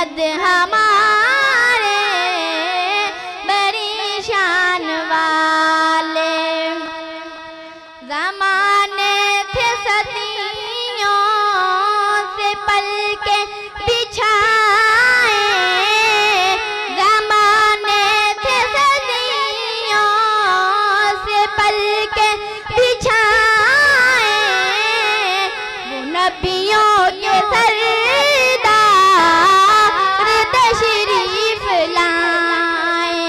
मोहम्मद हमारे बड़ी शान वाले। ज़माने थे सदियों से पल के बिछाए, ज़माने थे सदियों से पल के बिछाए। वो नबियों के सरदार तशरीफ लाए,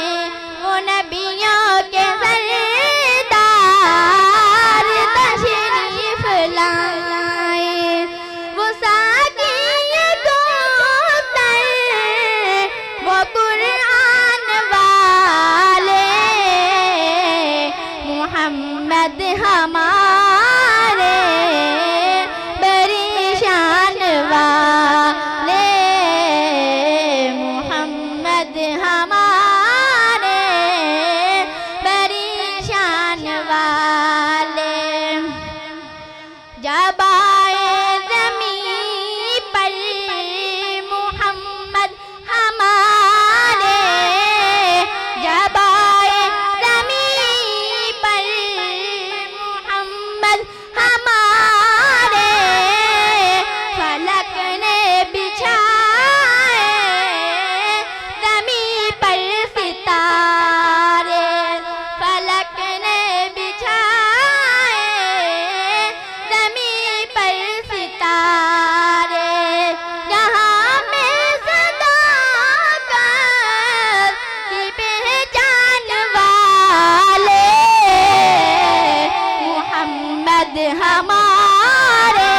वो नबियों के सरदार तशरीफ लाए। वो साक़ी कौसर वो कुरान वाले, मोहम्मद हमारे बड़ी शान वाले, मोहम्मद हमारे बड़ी शान वाले। जब आए ज़मीं पर मोहम्मद हमारे, जब आए ज़मीं पर मोहम्मद हमारे, फलक ने बिछाए ज़मीं पर सितारे, फलक ने बिछाए ज़मीं पर सितारे। जहाँ में सदाकत की पहचान वाले, मोहम्मद हमारे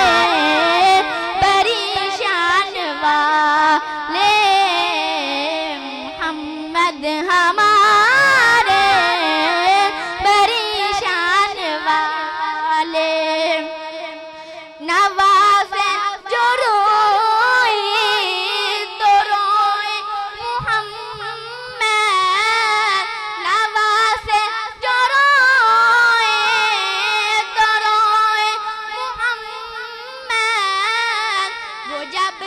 बड़ी शान वाले, मोहम्मद हमारे बड़ी शान वाले। नवाज़े जो रोए तो रोए मुहम्मद, नवाज़े जो रोए तो रोए मुहम्मद। वो जब